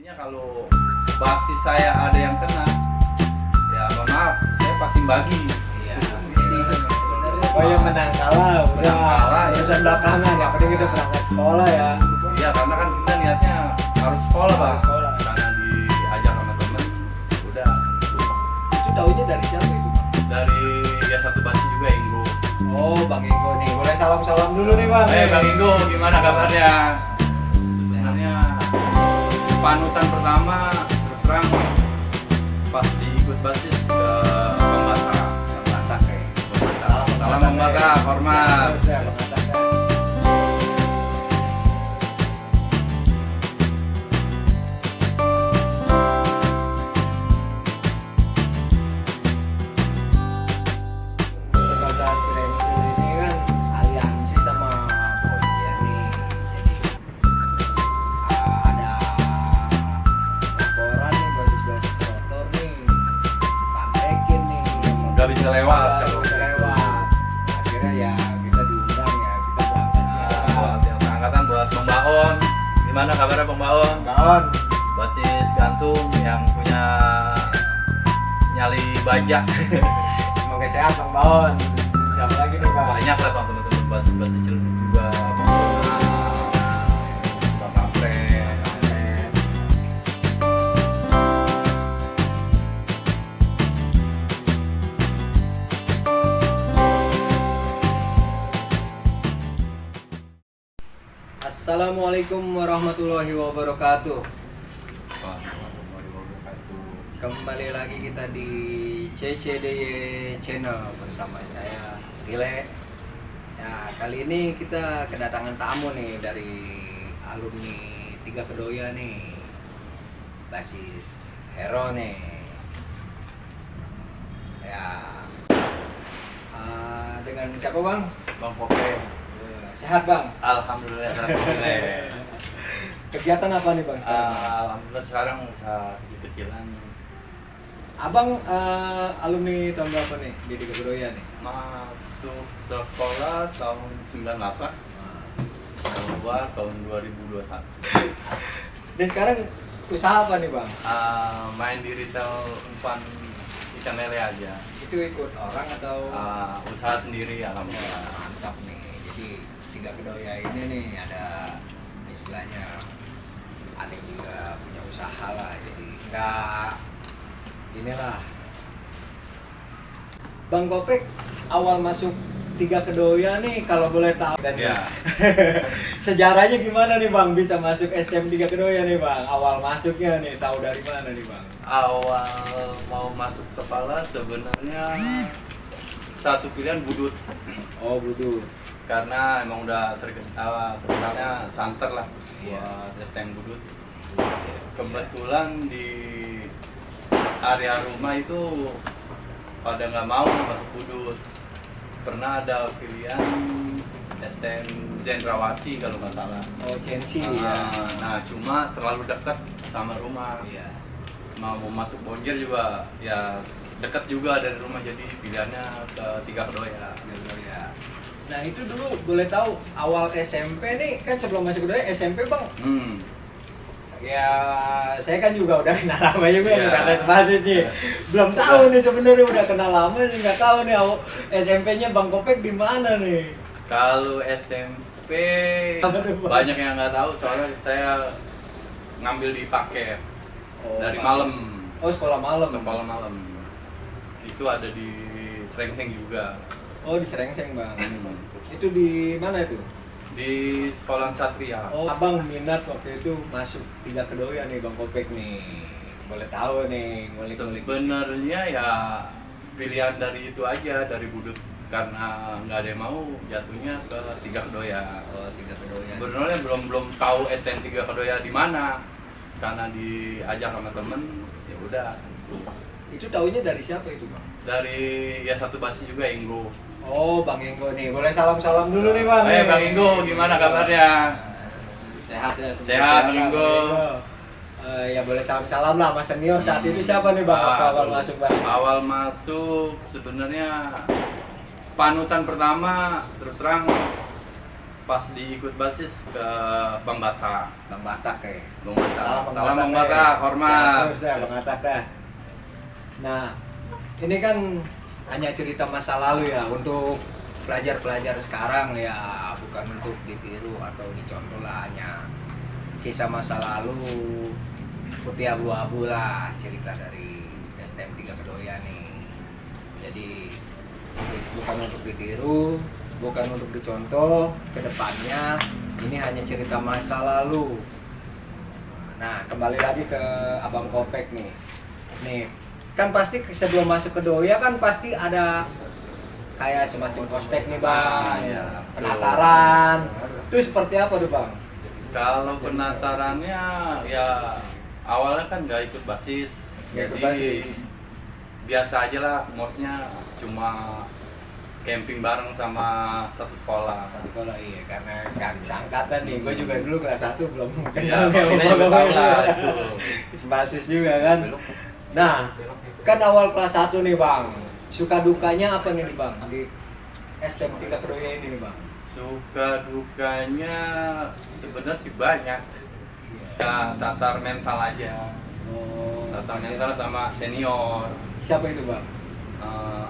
Intinya kalau basis saya ada yang kena, ya mohon maaf, saya pasti bagi. Iya. Oh yang menang kalah, Menang kalah, ya. urusan belakangan. Yang penting kita berangkat sekolah ya. Iya, karena kan kita niatnya harus sekolah, Bang. Harus sekolah. Karena diajak sama temen, udah. Itu taunya dari siapa itu? Dari ya satu basis juga Inggo. Oh Bang Eko nih, boleh salam-salam dulu nih Bang. Bang Inggo, gimana kabarnya? Sebenarnya panutan pertama terus terang pas diikut basis ke Pembata. Masak ya. Salam Pembata, hormat. Saya mengatakan. Sebatas Kremsil ini kan aliansi sama Bonjer nih. Jadi ada laporan nih basis-basis motor nih pantekin nih. Nggak bisa lewat Nggak kalau bisa lewat. Akhirnya ya kita diundang ya kita berangkat. buat yang seangkatan buat Bang Baon. Gimana kabarnya Bang Baon? Kawan. Basis gantung yang punya nyali bajak. Semoga sehat Bang Baon. Siapa lagi nih Bang? Banyak lah Bang teman-teman basis Ciledug juga. Bang Kampret. Assalamualaikum warahmatullahi wabarakatuh. Kembali lagi kita di CCDY Channel bersama saya Rile. Ya, kali ini kita kedatangan tamu nih dari alumni Tiga Kedoya nih. Basis Hero nih. Ya. Dengan siapa Bang? Bang Poke. Sehat Bang? Alhamdulillah. Kegiatan apa nih Bang sekarang? Alhamdulillah sekarang usaha kecil-kecilan. Abang alumni tahun berapa nih di Tiga Kedoya nih? Masuk sekolah tahun 98, keluar tahun 2021. Dan sekarang usaha apa nih Bang? Main di retail umpan ikan lele aja. Itu ikut orang atau? Usaha sendiri alhamdulillah. Mantap nih. Jadi Tiga Kedoya ini nih ada istilahnya ada juga punya usaha lah. Jadi enggak inilah. Bang Kopek awal masuk Tiga Kedoya nih kalau boleh tahu dan Ya. sejarahnya gimana nih Bang bisa masuk STM Tiga Kedoya nih Bang? Awal masuknya nih tahu dari mana nih Bang? Awal mau masuk sekolah sebenarnya satu pilihan budut. Oh Budut. Karena emang udah terkenalnya santer lah Iya. buat STM budut. Kebetulan di area rumah itu pada nggak mau masuk budut. Pernah ada pilihan STM Jendrawasih kalau nggak salah. Oh Chensi ya. Nah cuma terlalu dekat sama rumah. Iya. Mau masuk Bonjer juga ya dekat juga dari rumah, jadi pilihannya ke Tiga Kedoya. Ya. Nah itu dulu boleh tahu awal SMP nih kan sebelum masuk Kedoya SMP Bang. Ya saya kan juga udah kenal lama juga Iya. bukan ada basis nih. Belum tahu nih sebenarnya udah kenal lama sih nggak tahu nih SMP-nya Bang Kopek di mana nih. Kalau SMP Apa tuh, Bang? banyak yang nggak tahu soalnya saya ngambil di paket dari malam, Oh sekolah malam. sekolah malam. Itu ada di Srengseng juga. Oh di Serengseng Bang. Itu di mana itu? Di sekolah Satria. Oh abang minat waktu itu masuk Tiga Kedoya nih Bang Kopek nih. Boleh tahu nih ngulik-ngulik. Sebenarnya ya pilihan dari itu aja, dari budut, karena nggak ada yang mau jatuhnya ke Tiga Kedoya. Oh Tiga Kedoya. Sebenarnya belum tahu STM Tiga Kedoya di mana, karena diajak sama temen, ya udah. Itu taunya dari siapa itu Bang? Dari ya satu basis juga Inggo. Oh Bang Enggo nih, boleh salam-salam dulu nih Bang. nih. Bang Inggo, gimana kabarnya? Sehat ya semua. Sehat, Bang Enggo. Ya boleh salam-salam lah Mas senior saat itu siapa nih Bang? Awal masuk Bang? Awal masuk sebenarnya panutan pertama terus terang pas diikut basis ke Bang Batak. Bang Batak ya. Bang Batak. Salam Salam Bang ya. Batak, hormat. Siap terus dah Bang Batak dah. Nah, ini kan hanya cerita masa lalu ya untuk pelajar-pelajar sekarang ya, bukan untuk ditiru atau dicontoh lah, hanya kisah masa lalu putih abu-abu lah, cerita dari STM 3 Kedoya nih. Jadi bukan untuk ditiru, bukan untuk dicontoh ke depannya, ini hanya cerita masa lalu. Nah, kembali lagi ke Abang Kopek nih. Nih, kan pasti sebelum masuk ke Doya kan pasti ada kayak semacam prospek nih Bang. Iya, Penataran. Itu seperti apa tuh Bang? Kalau penatarannya ya awalnya kan nggak ikut basis, Nggak ikut jadi basis. biasa aja lah, mosnya cuma camping bareng sama satu sekolah. Sekolah iya, karena kan seangkatan nih. Gue juga dulu kelas 1 belum Ya, kenal kita juga tahu lah itu. basis juga kan. Nah, kan awal kelas 1 nih Bang. Suka dukanya apa nih Bang di STM 3 Kedoya ini nih Bang? Suka dukanya sebenarnya sih banyak. Ya, tatar mental aja. Oh, Tatar mental sama senior. siapa itu Bang?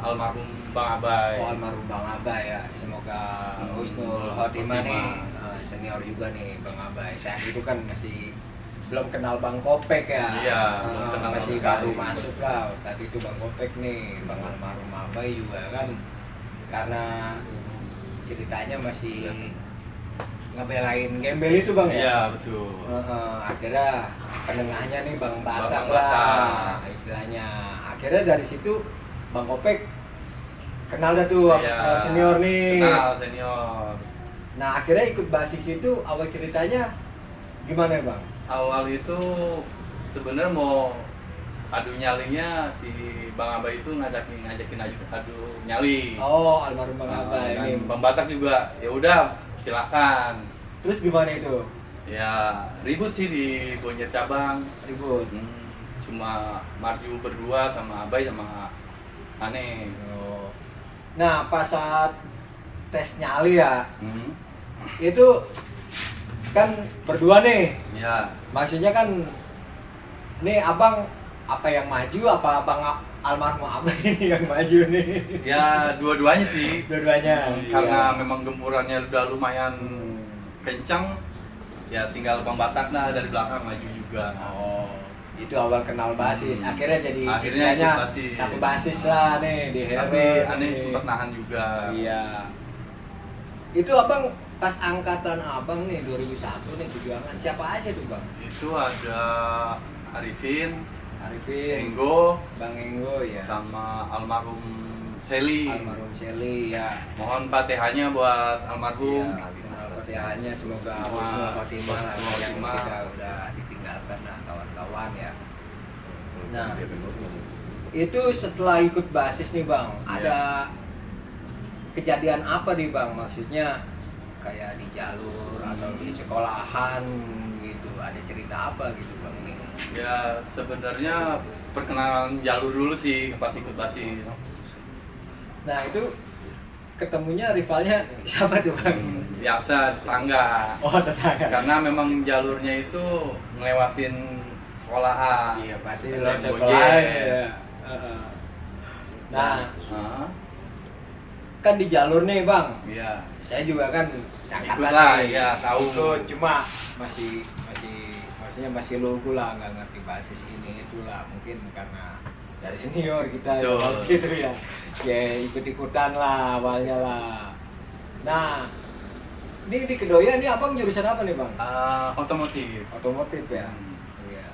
Almarhum Bang Abai. Oh, almarhum Bang Abai ya. Semoga husnul khotimah nih. Senior juga nih Bang Abai. Saat itu kan masih belum kenal Bang Kopek ya. Iya, belum kenal masih sama baru sekali. masuk lah. Saat itu Bang Kopek nih, Bang almarhum Abai juga kan, karena ceritanya masih ngebelain gembel itu Bang ya. Iya, betul. Akhirnya penengahnya nih Bang Batak Bang lah Batak. istilahnya. Akhirnya dari situ Bang Kopek kenal dah tuh Iya, senior nih. Kenal senior. Nah akhirnya ikut basis itu awal ceritanya gimana Bang? Awal itu sebenarnya mau adu nyalinya si Bang Abai itu ngajakin adu nyali. Oh almarhum Bang Abai Dan ini. Bang Batak juga ya udah silakan. Terus gimana itu? Ya ribut sih di Bonjer cabang. Ribut. Cuma maju berdua sama Abai sama Ane. Oh. Nah pas saat tes nyali ya, Hmm. itu kan berdua nih. Ya. Maksudnya kan nih abang apa yang maju, apa abang almarhum Abai ini yang maju nih? Ya dua-duanya sih. Dua-duanya. Karena Iya. memang gempurannya udah lumayan kencang, ya tinggal Bang Batak nah dari belakang maju juga. Oh, itu awal kenal basis. Akhirnya jadi Akhirnya istilahnya ikut basis. satu basis lah nih di Hero. Tapi Ane nih. sempat nahan juga. Iya. Itu abang pas angkatan abang nih 2001 nih tujuangan siapa aja tuh bang? Itu ada Arifin, Arifin, Enggo, Bang Enggo ya, sama almarhum Seli. almarhum Shelly ya. Mohon Fatihahnya buat almarhum. Fatihahnya semoga Sama husnul khotimah lah husnul yang khotimah. kita udah ditinggalkan lah kawan-kawan ya. Nah, itu setelah ikut basis nih bang, ada kejadian apa nih bang? Maksudnya kayak di jalur atau di sekolahan gitu, ada cerita apa gitu bang nih? Ya sebenarnya perkenalan jalur dulu sih pas ikut basis. Nah itu ketemunya rivalnya siapa tuh bang? Biasa tetangga. Oh tetangga. Karena memang jalurnya itu ngelewatin sekolahan. Iya pasti STM lewat Bonjer. sekolah ya. Nah Hah? kan di jalur nih bang, Iya. saya juga kan seangkatan Ikut lah, nih. ya, tahu. Ikut, cuma maksudnya masih logo lah, nggak ngerti basis ini itulah, mungkin karena dari senior kita ya, Betul. gitu ya, ya ikut-ikutan lah awalnya lah. Nah ini di Kedoya ini abang jurusan apa nih bang? Otomotif. Otomotif ya. Hmm. Iya.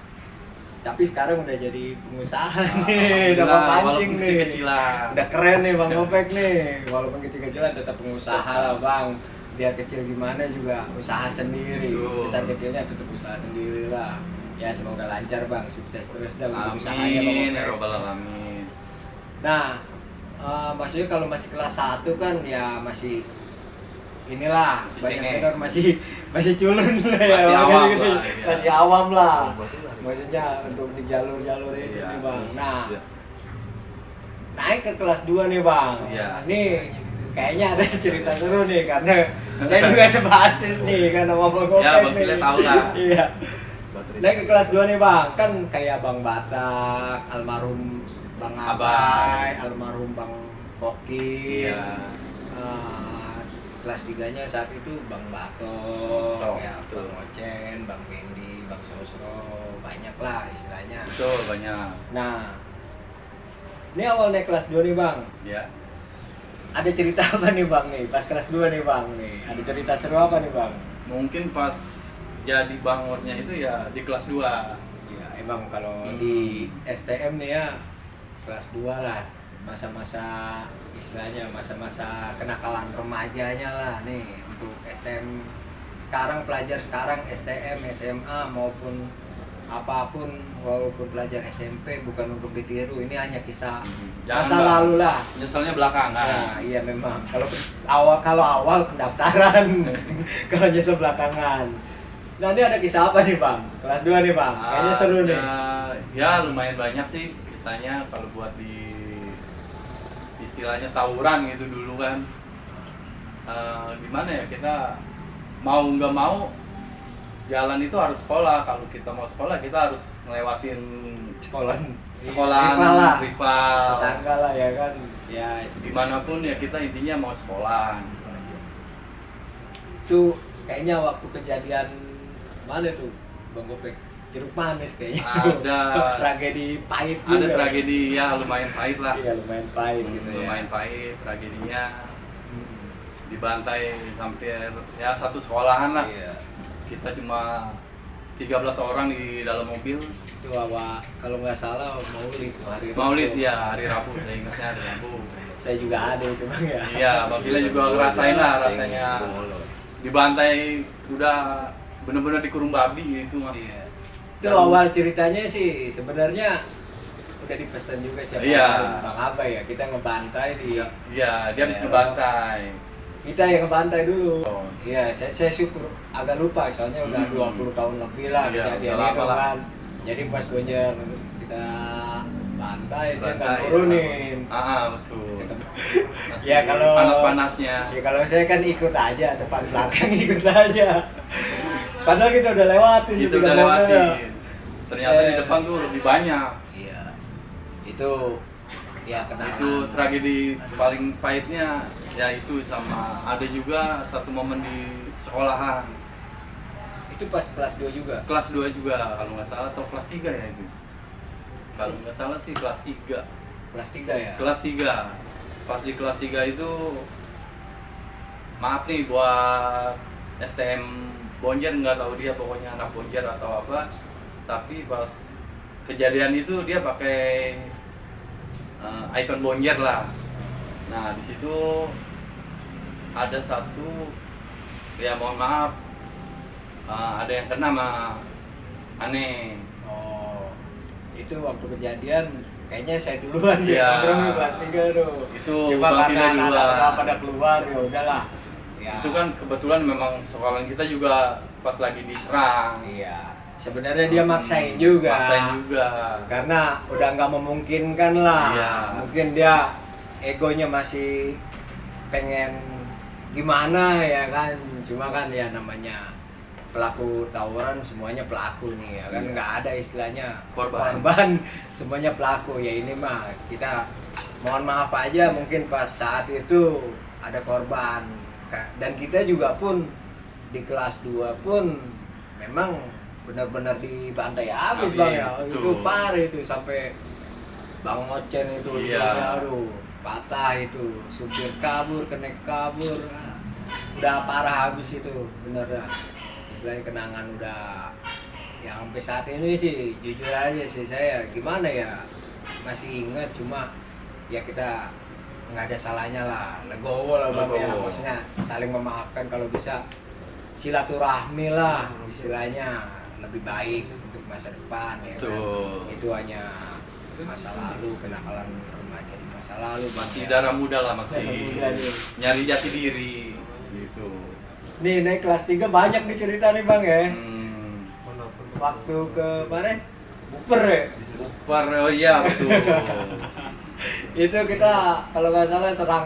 Tapi sekarang udah jadi pengusaha nih, Alhamdulillah, dapat pancing walaupun nih. kecil-kecilan. Udah keren nih Bang Kopek nih, walaupun kecil-kecilan tetap pengusaha lah Bang. Biar kecil gimana juga usaha sendiri, Betul. besar kecilnya tetap usaha sendiri lah. Ya semoga lancar Bang, sukses terus dah untuk usahanya Bang Amin, ya Kopek. robbal alamin. Nah, maksudnya kalau masih kelas 1 kan ya masih inilah Masih banyak cengeng. senior masih culun lah ya, Masih makanya awam gitu. lah, iya. Masih awam lah. Maksudnya untuk di jalur-jalur itu Iya. nih Bang. Nah, Iya. naik ke kelas 2 nih Bang. Iya. Nih kayaknya ada cerita seru nih karena saya juga sebasis nih kan sama Bang Gopeng Ya, Bang nih. Gile tahu lah. Iya. Naik ke kelas 2 nih Bang, kan kayak Bang Batak, almarhum Bang Abai, almarhum Bang Foki. Iya. Kelas 3-nya saat itu Bang Batok, Batok, ya, betul. Bang Ocen, Bang Fendi, Bang Sosro, banyak lah istilahnya. Betul, banyak. Nah, ini awal naik kelas 2 nih Bang. Ya. Ada cerita apa nih Bang nih? Pas kelas 2 nih Bang nih. Ada cerita seru apa nih Bang? Mungkin pas jadi bangornya itu ya di kelas 2. Ya, emang kalau di STM nih ya kelas 2 lah. Masa-masa istilahnya masa-masa kenakalan remajanya lah nih untuk STM sekarang, pelajar sekarang STM, SMA maupun apapun, walaupun pelajar SMP bukan untuk ditiru, ini hanya kisah masa Bang. lalu lah. Nyeselnya belakangan. Nah, iya memang. Kalau awal pendaftaran, kalau nyesel belakangan. Nah, ini ada kisah apa nih Bang? Kelas 2 nih Bang. Kayaknya seru nih. Ya lumayan banyak sih kisahnya kalau buat di istilahnya tawuran gitu dulu kan. Gimana ya, kita mau nggak mau jalan itu harus sekolah. Kalau kita mau sekolah kita harus ngelewatin sekolahan rival, tetangga lah ya kan. Ya, dimanapun ya kita intinya mau sekolah. itu kayaknya waktu kejadian mana tuh Bang Gopek? Jeruk manis kayaknya. Ada tragedi pahit ada juga. tragedi ya lumayan pahit lah. Iya, lumayan pahit gitu ya. Lumayan pahit tragedinya, dibantai hampir ya satu sekolahan lah. Iya. Kita cuma 13 orang di dalam mobil. Itu kalau nggak salah Maulid tuh, hari Maulid Rabu. ya, hari Rabu, saya ingatnya hari Rabu. Saya juga ada itu Bang ya. Iya, Bang Gila juga ngerasain lah rasanya dibantai, udah bener-bener dikurung babi gitu mah. Iya. Itu awal ceritanya sih sebenarnya udah dipesan juga siapa Iya. Bang Abai ya, kita ngebantai di Iya, dia habis ngebantai. kita yang ngebantai dulu. Oh. Iya, saya syukur agak lupa soalnya udah 20 tahun lebih lah Iya, kejadian udah lama itu lah. kan. Jadi pas Gonjer kita bantai dia nggak Bantai, turunin. Betul. Masih Ya, kalau- panas-panasnya. Ya kalau saya kan ikut aja, depan belakang ikut aja. Padahal kita udah lewatin Itu juga udah mobilnya. lewatin. Ternyata di depan tuh lebih banyak. Iya. Itu ya kenapa? Itu tragedi paling pahitnya ya itu, sama ada juga satu momen di sekolahan. Itu pas kelas 2 juga. Kelas 2 juga kalau nggak salah, atau kelas 3 ya itu. Kalau nggak salah sih kelas 3. Kelas 3 ya. Kelas 3. Pas di kelas 3 itu, maaf nih buat STM Bonjer, nggak tahu dia pokoknya anak Bonjer atau apa, tapi pas kejadian itu dia pakai ikon Bonjer lah. Nah di situ ada satu, ya mohon maaf, ada yang kena sama aneh. Oh. Itu waktu kejadian kayaknya saya duluan ya. Iya. Nongkrong di kelas 3 tuh. Itu Cuma Bang Gila karena duluan. anak-anak pada keluar ya udahlah. Ya. Itu kan kebetulan memang sekolah kita juga pas lagi diserang. Iya. Sebenarnya dia maksain juga. Maksain juga. Karena udah nggak memungkinkan lah. Iya. Mungkin dia egonya masih pengen gimana ya kan. Cuma kan ya namanya pelaku tawuran semuanya pelaku nih ya kan, Iya. nggak ada istilahnya Korban. semuanya pelaku ya. Ini mah kita mohon maaf aja mungkin pas saat itu ada korban, dan kita juga pun di kelas 2 pun memang benar-benar dibantai habis Habis, Bang ya. betul. Itu parah itu, sampai Bang Ocen itu Iya. aduh patah itu, supir kabur, kena kabur, udah parah habis itu bener dah. Istilahnya kenangan udah ya sampai saat ini sih jujur aja sih saya gimana ya masih ingat, cuma ya kita nggak ada salahnya lah, legowo lah Bang ya, Legowo. maksudnya saling memaafkan, kalau bisa silaturahmi lah istilahnya, lebih baik untuk masa depan ya kan? Betul. Itu hanya masa lalu, kenakalan remaja di masa lalu Bang, Masih ya. darah muda lah, masih Darah muda nih. nyari jati diri gitu. Nih naik kelas 3 banyak nih cerita nih Bang ya. Hmm. Waktu ke mana? Buper ya. Upar, oh iya betul. Itu kita kalau nggak salah serang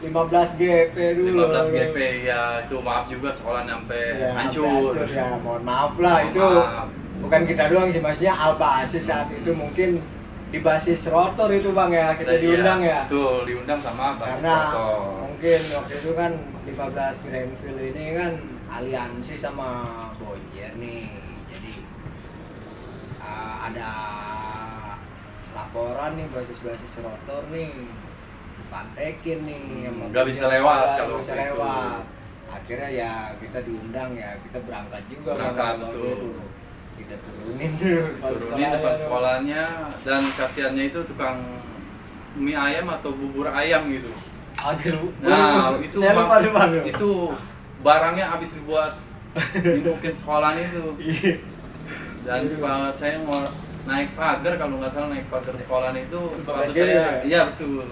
15 GP dulu. 15 GP ya, itu maaf juga sekolah sampai Ya, hancur. ya, mohon maaf lah itu. Maaf. Bukan kita doang sih, maksudnya Alba Asis saat itu mungkin di basis rotor itu Bang ya, kita diundang ya. Betul, diundang sama Bang Karena Toto. mungkin waktu itu kan 15 Grandville ini kan aliansi sama Bonjer nih. Jadi ada laporan nih basis-basis rotor nih dipantekin nih sama Nggak bisa Bonjer, lewat nggak kalau bisa itu. lewat. Akhirnya ya kita diundang ya, kita berangkat juga Bang, Berangkat, waktu betul. itu. Kita turunin dulu Turunin depan sekolahnya, dan kasihannya itu tukang mie ayam atau bubur ayam gitu. Aduh, Nah, itu saya lupa deh Bang. itu barangnya habis dibuat dimungkin sekolah itu. Iya. Dan saya mau naik pagar, kalau nggak salah naik pagar sekolah itu sepatu Pagar saya, ya? iya betul.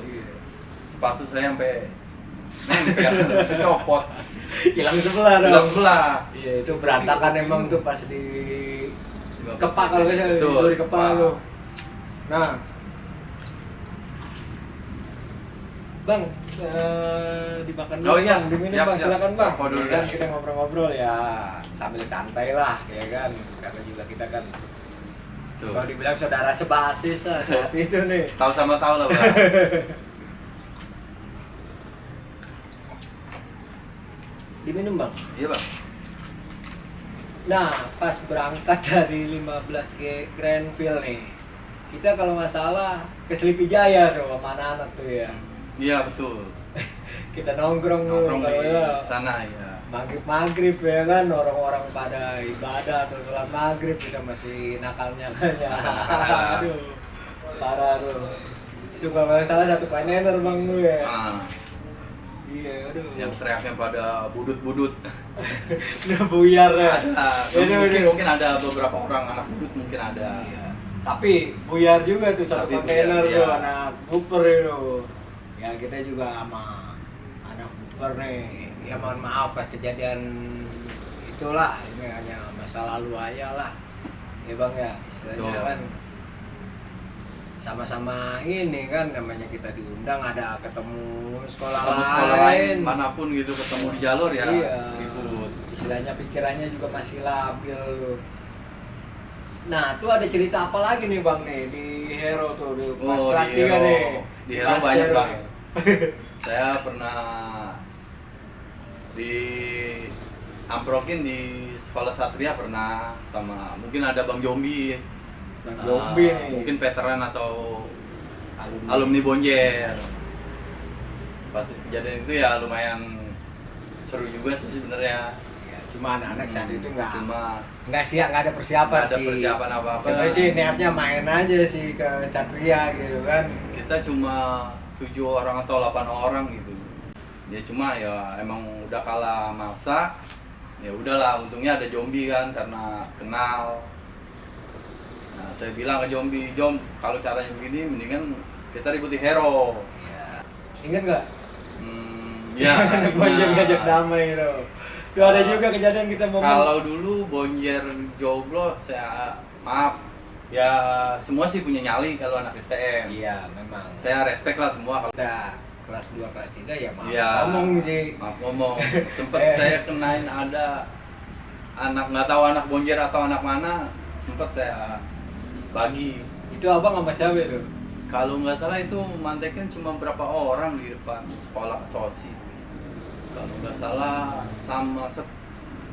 Sepatu saya sampai nempel, copot, Hilang sebelah dong. hilang sebelah. Iya, itu berantakan emang tuh pas di 15 kepak kalau nggak salah, Betul, di kepala kepak. lu. Nah, Bang, dimakan dulu Oh iya, Bang, diminum siap, Bang, siap. silakan Bang. Rokok dulu Ya kan ya. kita ngobrol-ngobrol ya sambil santai lah, ya kan. Karena juga kita kan Tuh. kalau dibilang saudara sebasis lah saat itu nih. Tahu sama tahu lah, Bang. Diminum Bang. Iya, Bang. Nah, pas berangkat dari 15 Grandville nih, kita kalau nggak salah ke Sleepy Jaya tuh sama anak-anak tuh ya. Iya, betul. Kita nongkrong Nongkrong kalau di ya, sana ya. maghrib ya kan, orang-orang pada ibadah atau sholat maghrib, kita masih nakal-nakalnya. Aduh, parah tuh. Itu kalau nggak salah satu pioneer Bang lu ya. Ah, Iya, aduh. yang teriaknya pada budut-budut. Udah buyar ya. Mungkin ada beberapa orang anak budut, mungkin ada. Iya. Tapi buyar juga tuh satu Tapi kontainer buyar, tuh iya. anak buper itu. Ya kita juga sama anak buper nih. Ya mohon maaf pas kejadian itulah, ini hanya masa lalu aja lah. Ya Bang ya, istilahnya Betul. kan sama-sama ini kan, namanya kita diundang, ada ketemu sekolah lain. manapun gitu, ketemu di jalur ya. Iya. Ribut. Istilahnya pikirannya juga masih labil. Nah, tuh ada cerita apa lagi nih Bang nih di Hero tuh di pas kelas di 3 Hero. nih. Di Hero Kelas banyak Hero Bang. nih. Saya pernah di amprokin di sekolah Satria, pernah sama mungkin ada Bang Jombi. Bang Jombi nih. Mungkin veteran atau alumni Bonjer. Pas kejadian itu ya lumayan seru juga sih sebenarnya. Ya, cuma anak-anak saat itu Cuma nggak siap, nggak ada persiapan nggak ada sih. persiapan apa-apa. Sebenarnya sih niatnya main aja sih ke Satria gitu kan. Kita cuma 7 orang atau 8 orang gitu. Ya cuma ya emang udah kalah masa. Ya udahlah, untungnya ada Jombi kan karena kenal. Nah, saya bilang ke Jombi, Jom, kalau caranya begini mendingan kita ribut di Hero. Ya. Ingat nggak? Ya. Anak Bonjer nah, ngajak damai itu. Tuh ada juga kejadian kita mau Kalau dulu Bonjer joglo, saya maaf. Ya semua sih punya nyali kalau anak STM. Iya, memang. Saya respect lah semua kalau Kita kelas 2 kelas 3 ya maaf Iya. ngomong sih. maaf ngomong. Sempet saya kenain ada anak, nggak tahu anak Bonjer atau anak mana, sempet saya bagi. Itu abang sama siapa itu? Kalau nggak salah itu mantekin cuma berapa orang di depan sekolah sosi. Kalau nggak salah sama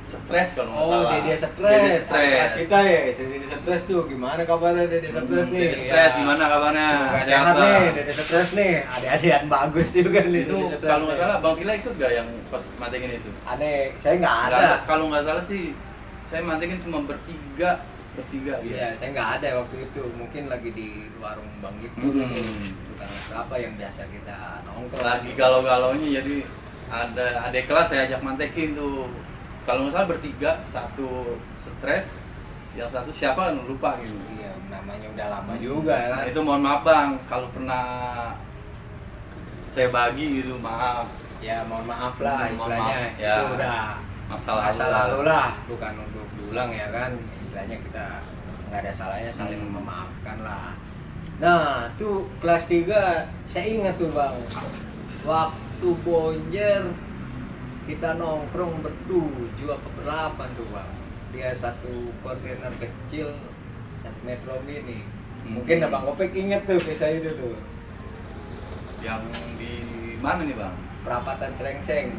stres kalau nggak salah. Dede Dede stres. stres. Kelas kita ya, Dede stres tuh. Gimana kabarnya Dede stres nih? Dede stres, Ya. gimana kabarnya? Semoga sehat Lah. nih, Dede stres nih. Adik-adikan bagus juga nih. Itu Dede stres kalau nggak nih. salah Bang Tila ikut nggak yang pas mantekin itu? Aneh, saya nggak Nggak ada. Kalau nggak salah sih saya mantekin cuma bertiga gitu. Iya, saya nggak ada waktu itu. Mungkin lagi di warung Bang Ibu. Bukan apa yang biasa kita nongkrong. Lagi galau-galaunya, jadi ada adik kelas saya ajak mantekin tuh. Kalau nggak salah bertiga, satu stres, yang satu siapa lupa gitu. Iya, namanya udah lama juga Nah, kan. itu mohon maaf Bang, kalau pernah saya bagi gitu, maaf. Ya mohon maaf lah Mohon istilahnya. maaf, ya. Itu udah masa lalu lah, bukan untuk diulang ya kan. Istilahnya kita nggak ada salahnya saling memaafkan lah. Nah, tuh kelas 3 saya ingat tuh Bang. Waktu satu bonjer kita nongkrong bertujuh apa berapa tuh bang, dia satu kontainer kecil 1 metro mini. Mungkin abang Kopek inget tuh kisah itu tuh. Yang di mana nih bang? Perapatan Serengseng.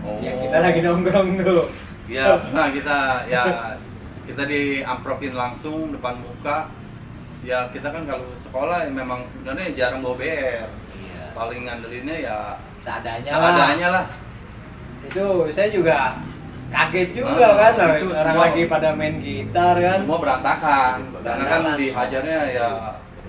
Oh. Yang kita lagi nongkrong tuh. Ya, nah kita diampropin langsung depan muka. Ya kita kan kalau sekolah ya memang sebenarnya jarang bawa BR. Iya. Paling ngandelinnya ya Seadanya lah. Itu saya juga kaget juga kan lah, itu orang semua- lagi pada main gitar kan. Semua berantakan. Karena kan Berantakan. dihajarnya ya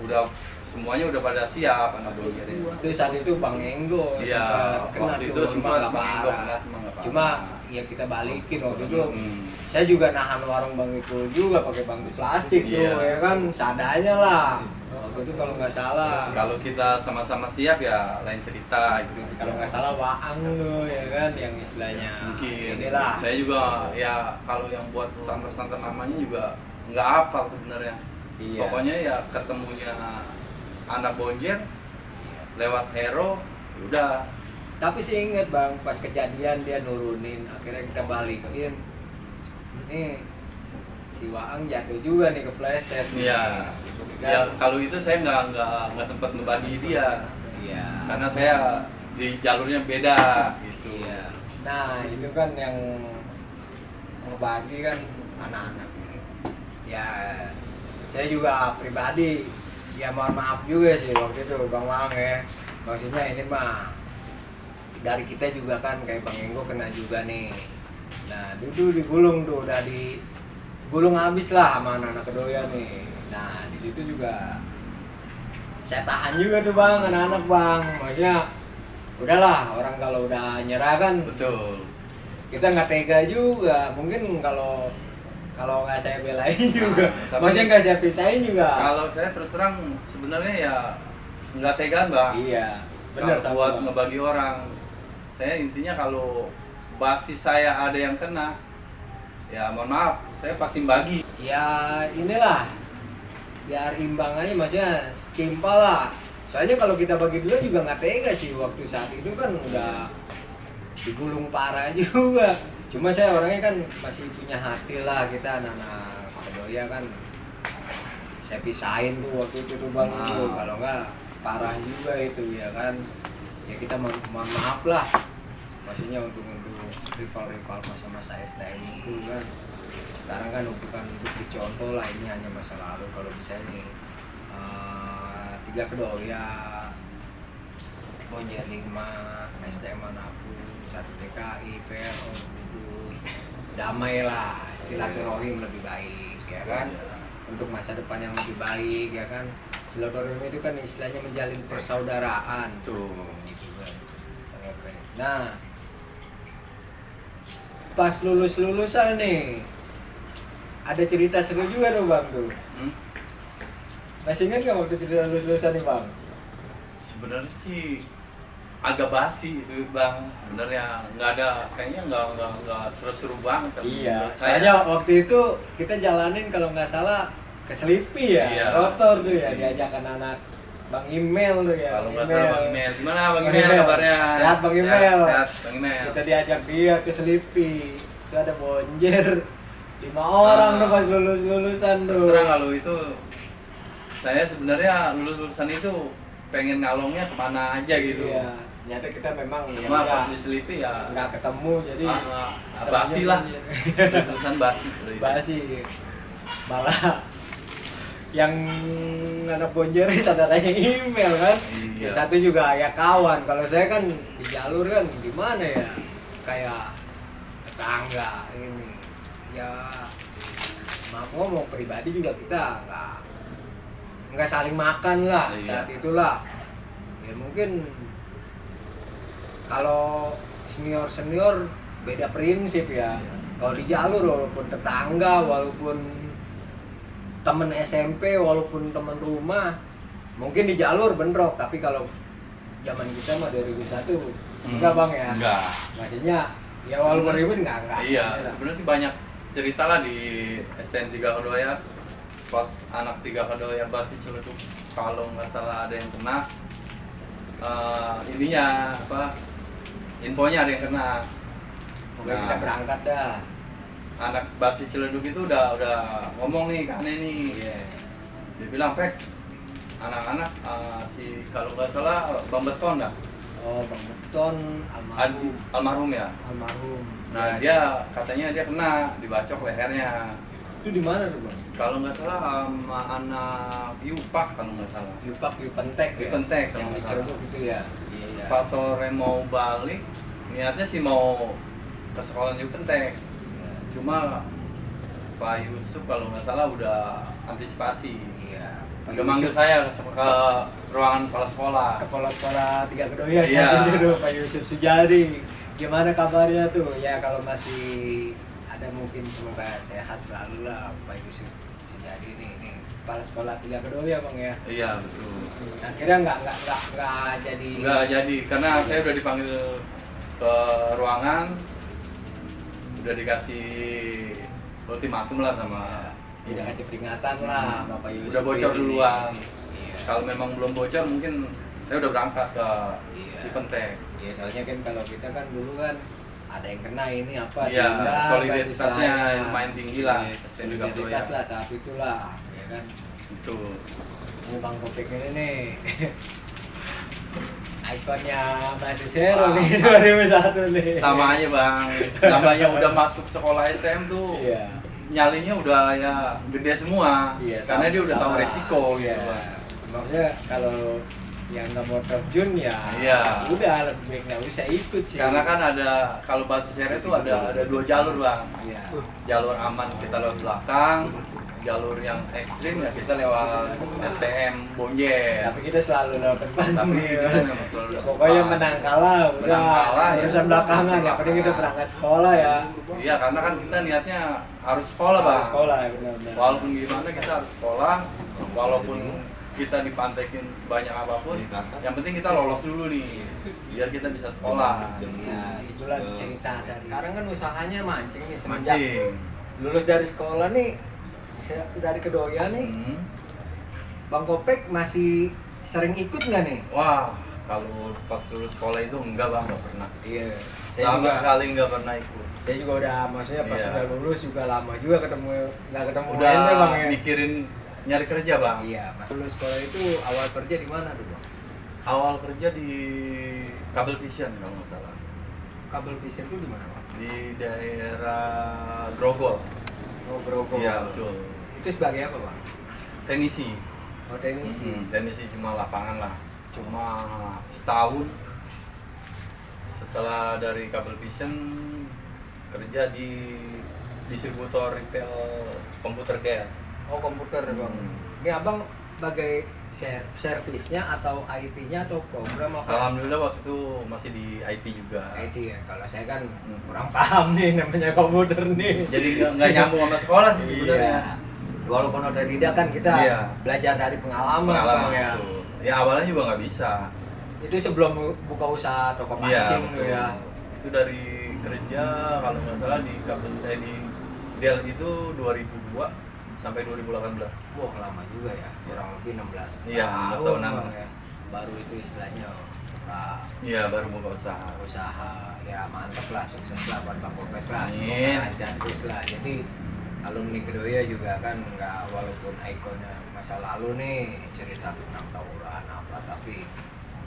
udah semuanya udah pada siap anak belajarnya. Itu saat itu Bang Enggo Iya, sempat kena waktu itu tuh, sempat cuma nggak Bang Enggo parah. kena, cuma nggak parah. Cuma ya kita balikin waktu itu. Hmm. Saya juga nahan warung Bang Ipul juga pakai bangku plastik tuh, Iya. ya kan seadanya lah. Waktu itu kalau nggak salah. Kalau kita sama-sama siap ya lain cerita gitu. Kalau nggak salah Waang tuh ya kan yang istilahnya Mungkin inilah. saya juga ya kalau yang buat pesantren namanya juga nggak hafal sebenarnya. Iya. Pokoknya ya ketemunya anak bonjer lewat hero, udah. Tapi sih inget bang, pas kejadian dia nurunin, akhirnya kita balikin. Ini si Waang jatuh juga nih kepleset. Iya. Ya kalau itu saya nggak sempat ngebagi dia, Iya. karena saya di jalurnya beda gitu. Iya. Nah itu kan yang ngebagi kan anak-anak. Ya saya juga pribadi ya mohon maaf juga sih waktu itu Bang Waang ya. Maksudnya ini mah dari kita juga kan kayak Bang Enggo kena juga nih. Nah dulu digulung tuh udah digulung habis lah sama anak-anak kedoya nih. Nah di situ juga saya tahan juga tuh bang anak-anak bang. Maksudnya udahlah orang kalau udah nyerah kan Betul. kita nggak tega juga. Mungkin kalau nggak saya belain juga, tapi- maksudnya nggak saya pisahin juga. Kalau saya terus terang sebenarnya ya nggak tegaan bang. Iya benar Kalau buat ngebagi orang, saya intinya kalau basis saya ada yang kena, ya mohon maaf, saya pasti bagi. ya inilah biar imbang aja, maksudnya setimpal lah. Soalnya kalau kita bagi dulu juga nggak tega sih waktu saat itu kan udah digulung parah juga. Cuma saya orangnya kan masih punya hati lah, kita anak-anak kedoya kan saya pisahin tuh waktu itu tuh bang tuh. Kalau nggak parah juga itu ya kan. Ya kita mohon maaf lah, maksudnya untuk rival-rival masa-masa STM itu kan. Sekarang kan bukan untuk dicontoh lah, ini hanya masa lalu. Kalau bisa nih 3 kedoya, Bonjer 5, STM manapun, 1 DKI, PRO, damai lah, silaturahim lebih baik ya kan, untuk masa depan yang lebih baik ya kan. Silaturahim itu kan istilahnya menjalin persaudaraan Tuh. gitu kan. Nah pas lulusan nih ada cerita seru juga tuh bang tuh. Masih ingat nggak waktu cerita lulusan nih bang? Sebenarnya sih agak basi itu bang. Sebenarnya nggak ada, kayaknya nggak seru-seru banget. kalau menurut saya. Soalnya waktu itu kita jalanin kalau nggak salah ke Sleepy ya, Iya. rotor tuh ya, diajak anak Bang Imel tuh ya. Kalau nggak salah Bang Imel, gimana Bang Bang Imel Imel. kabarnya? Sehat, Bang Imel. Sehat Bang Imel. Kita diajak dia ke Sleepy, itu ada Bonjer 5 orang tuh pas lulusan Terus tuh. terang kalau itu saya sebenarnya lulusan itu pengen ngalongnya kemana aja gitu. Iya, ternyata kita memang Cuma pas di Sleepy ya nggak ketemu jadi basi lah. Lulusan basi. udah itu. basi malah yang anak Bonjer saudaranya email kan. Iya. Yang satu juga ya kawan. Kalau saya kan di jalur kan gimana ya, kayak tetangga ini ya, maaf ngomong pribadi juga kita nggak saling makan lah. Iya. Saat itulah ya mungkin kalau senior beda prinsip ya. Kalau di jalur walaupun tetangga, walaupun temen SMP, walaupun temen rumah, mungkin di jalur bentrok. Tapi kalau zaman kita mah 2001 enggak bang ya. Enggak. Maksudnya ya walaupun ribut enggak. Iya, sebenarnya sih banyak cerita lah di STM 3 Kedoya. Pas anak 3 Kedoya basi celetuk, kalau nggak salah ada yang kena ininya apa, infonya ada yang kena. Pokoknya kita berangkat dah. Anak Basi Ciledug itu udah ngomong nih ke aneh nih. Iya. Dia bilang, Pek, anak-anak si kalau nggak salah Bang Beton dah. Oh, Bang Beton almarhum. Almarhum ya. Almarhum. Nah, Ya, dia katanya dia kena dibacok lehernya. itu di mana tuh, Bang? Kalau nggak salah sama anak Yupak kalau nggak salah. Yupentek ya. Yupentek, yang kalau di nggak salah. Cirebon itu ya. Iya. Pas sore mau balik, niatnya sih mau ke sekolah Yupentek. Iya. Cuma Pak Yusuf kalau nggak salah udah antisipasi. Iya. Pak Udah manggil Yusuf, saya ke ruangan kepala sekolah. Kepala Sekolah 3 Kedoya Iya. saat itu tuh, Pak Yusuf Sujadi. Gimana kabarnya tuh? Ya kalau masih ada mungkin semoga sehat selalu lah Pak Yusuf Sujadi nih Kepala Sekolah 3 Kedoya Bang ya. Iya betul. Akhirnya nggak jadi. Nggak jadi karena saya udah dipanggil ke ruangan, udah dikasih ultimatum lah sama. Udah kasih peringatan lah sama Pak Yusuf. Udah bocor ini. duluan. Iya. Kalau memang belum bocor mungkin saya udah berangkat ke Iya. Yupentek. Iya, soalnya kan kalau kita kan dulu kan ada yang kena ini apa Iya, diundang, soliditasnya kasih lumayan tinggi lah. Iya, STN juga soliditas Kedoya. lah saat itulah, ya kan. Itu. Ini Bang Kopek ini nih. Ikonnya mahasiswa nih 2001 nih. Sama aja bang, namanya udah masuk sekolah STM tuh Iya. nyalinya udah ya gede semua, Iya, karena dia udah tahu sama. resiko Iya. gitu bang. Maksudnya kalau yang nggak mau terjun ya, Iya. udah lebih baik nggak usah ikut sih. Karena kan ada kalau bahasa sere itu ada 2 jalur bang, Iya. jalur aman kita lewat belakang, jalur yang ekstrim ya kita lewat STM Bonjer. Tapi kita selalu lewat depan. Tapi nih, kita kan. memang selalu lewat Pokoknya depan. menang kalah, udah Menang kalah, ya. urusan belakangan. Urusan Yang penting kita belakangan. berangkat sekolah ya. Iya karena kan kita niatnya harus sekolah bang. Harus sekolah ya benar-benar. Walaupun gimana kita harus sekolah, walaupun kita dipantekin sebanyak apapun, yang penting kita lolos dulu nih, biar kita bisa sekolah. Ya, itulah cerita. Dan sekarang kan usahanya mancing nih semenjak Mancing. lulus dari sekolah nih, dari Kedoya nih, Bang Kopek masih sering ikut nggak nih? Wah, kalau pas lulus sekolah itu enggak bang, nggak pernah. Iya. Sama sekali nggak pernah ikut. Saya juga udah, maksudnya pas Iya. udah lulus juga lama juga nggak ketemu Udah lainnya, Bang ya. mikirin nyari kerja bang. Iya, pas lulus sekolah itu awal kerja di mana tuh Bang? Awal kerja di Kabel Vision kalau nggak salah, Kabel vision itu di mana Bang? di daerah Grogol. Oh, Grogol. Iya betul. Itu sebagai apa Bang? Teknisi. Oh, teknisi. Teknisi cuma lapangan lah, cuma setahun. Setelah dari Kabel Vision kerja di distributor retail komputer Dell. Oh, komputer Bang. Ini Abang sebagai servisnya atau IT-nya atau program apa? Alhamdulillah waktu itu masih di IT juga. IT ya. Kalau saya kan kurang paham nih namanya komputer nih. Jadi nggak nyambung sama sekolah sih sebenarnya. Iya. Walaupun otodidak kan kita Iya. belajar dari pengalaman, Pengalaman Bang, ya. itu. Ya awalnya juga nggak bisa. Itu sebelum buka usaha toko mancing tuh betul. ya. Itu dari kerja kalau nggak salah di Kabel di Dell itu 2002 sampai 2018. Wah, lama juga ya. Kurang lebih 16 Iya, 16 tahunan. Bang, ya. Baru itu istilahnya Iya baru buka usaha. usaha ya, mantep lah, sukses lah buat Bang Kopek lah. Amin. Semoga lancar terus lah. Jadi alumni Kedoya juga kan nggak, walaupun ikonnya masa lalu nih cerita tentang tawuran apa, tapi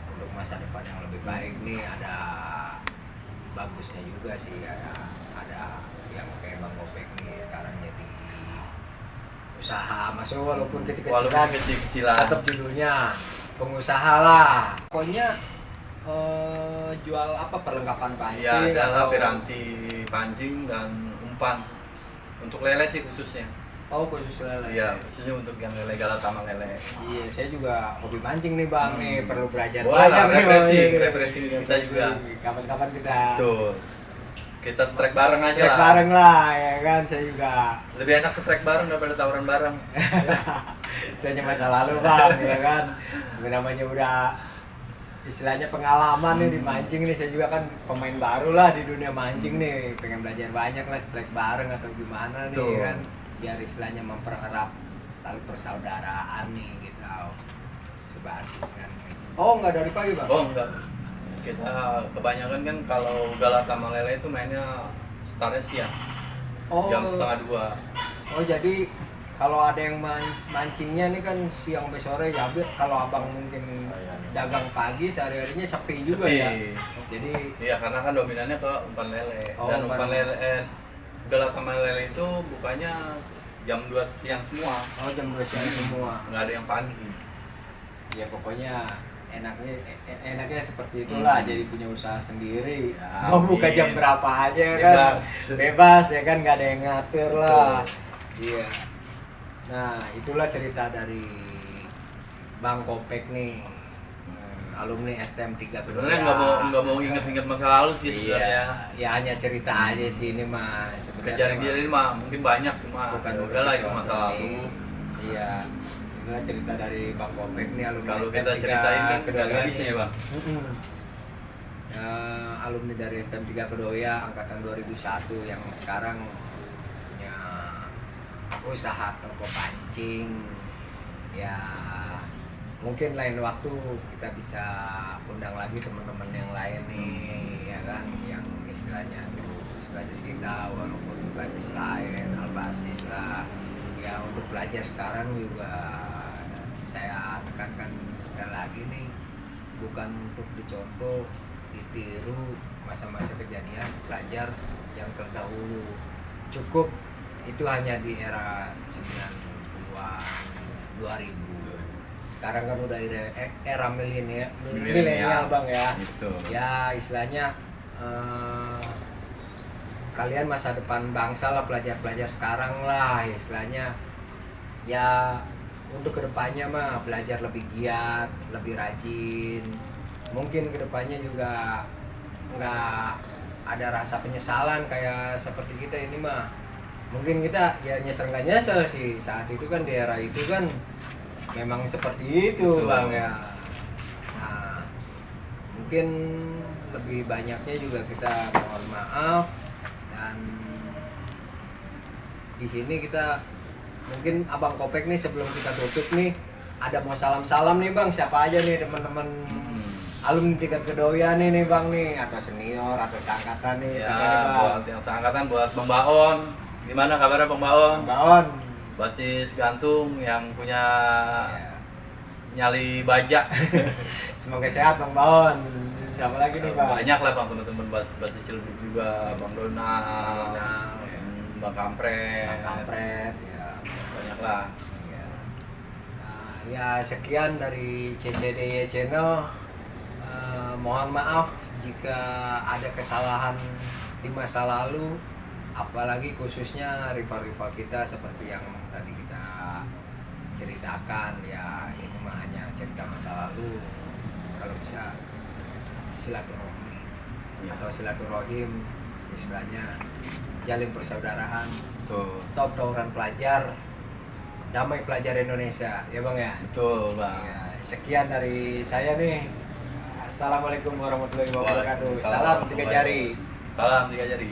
untuk masa depan yang lebih baik nih ada bagusnya juga sih ya. Ada yang kayak Bang Kopek nih sekarang jadi usaha, maksudnya walaupun Walaupun kecil-kecilan kecil-kecilan. tetap judulnya pengusaha lah. Pokoknya jual apa, perlengkapan pancing Iya, adalah atau- piranti pancing dan umpan. Untuk lele sih khususnya. Oh, khusus lele. Iya, khususnya untuk yang lele galak sama lele. Iya, saya juga hobi mancing nih Bang nih, perlu belajar Boleh lah, banyak nih, Bang. refreshing, Iya, refreshing kita juga. Kapan-kapan kita Tuh. Kita strike bareng aja strike lah. bareng lah ya kan, saya juga. Lebih enak strike bareng daripada tawuran bareng. Itu hanya masa lalu Bang ya kan. Namanya udah istilahnya pengalaman nih di mancing nih, saya juga kan pemain baru lah di dunia mancing nih, pengen belajar banyak lah, strike bareng atau gimana nih. Tuh. Kan biar istilahnya mempererat tali persaudaraan nih gitu, sebasis kan. Oh, nggak dari pagi Bang? Oh enggak. kita kebanyakan kan kalau Galata Malele itu mainnya startnya siang, jam setengah 2. Oh jadi kalau ada yang mancingnya nih kan siang sampai sore ya, kalau abang mungkin dagang pagi sehari-harinya sepi juga Sepi. ya. Jadi Iya, karena kan dominannya ke umpan lele. Oh, Dan umpan umpan lele Galata Malele itu bukanya jam 2 siang semua, jam 2 siang semua. nggak ada yang pagi. Ya pokoknya enaknya seperti itulah, jadi punya usaha sendiri. Ya, Mau buka amin. jam berapa aja kan, bebas ya kan, nggak ada yang ngatur lah. Iya. Nah itulah cerita dari Bang Kopek nih, alumni STM 3 Sebenarnya nggak mau inget-inget masa lalu sih sebenarnya. Ya hanya cerita aja sih ini mah sebenarnya. Kejadian ini mah mungkin banyak, cuma Bukan udah lah itu masa contoh lalu. nih. Iya. Inilah cerita dari Bang Kopek nih, alumni Kalau STM kita 3 ceritain kan Kedoya nggak habis nih. ya bang. Ya, alumni dari STM 3 Kedoya angkatan 2001 yang sekarang punya usaha toko pancing. Ya mungkin lain waktu kita bisa undang lagi teman-teman yang lain nih, ya kan, yang istilahnya tuh basis kita walaupun basis lain, albasis lah. Ya untuk pelajar sekarang juga saya tekankan sekali lagi nih, bukan untuk dicontoh, ditiru masa-masa kejadian pelajar yang terdahulu. Cukup itu hanya di era 90-an, 2000. Sekarang kan udah era milenial bang ya. Gitu. Ya istilahnya kalian masa depan bangsa lah, pelajar-pelajar sekarang lah istilahnya. Ya untuk kedepannya mah belajar lebih giat, lebih rajin. Mungkin kedepannya juga nggak ada rasa penyesalan kayak seperti kita ini mah. Mungkin kita ya nyesel nggak nyesel sih, saat itu kan di era itu kan memang seperti itu. Betul. Bang ya. Nah mungkin lebih banyaknya juga kita mohon maaf, dan di sini kita mungkin Abang Kopek nih sebelum kita tutup nih ada mau salam-salam nih bang, siapa aja nih teman-teman alumni 3 Kedoya nih bang nih, atau senior atau seangkatan nih. Ya, siapa nih, Bang? buat yang seangkatan, buat Bang Baon. Gimana kabarnya Bang Baon? Bang Baon. Basis gantung yang punya Ya. nyali baja. Semoga sehat Bang Baon. Siapa lagi nih bang? Banyak lah bang, teman-teman basis Cilebut juga, Bang Donald, Bang Kampret, Bang Kampret ya. banyak lah. Ya. Nah, ya sekian dari CCDY Channel. Mohon maaf jika ada kesalahan di masa lalu, apalagi khususnya rival-rival kita seperti yang tadi kita ceritakan. Ya ini mah hanya cerita masa lalu. Kalau bisa silaturahmi atau silaturahim, istilahnya jalin persaudaraan, stop tawuran pelajar, damai pelajar Indonesia, ya bang ya. Betul bang. Ya, sekian dari saya nih. Assalamualaikum warahmatullahi wabarakatuh. Waalaikumsalam. Salam 3 jari. Salam 3 jari.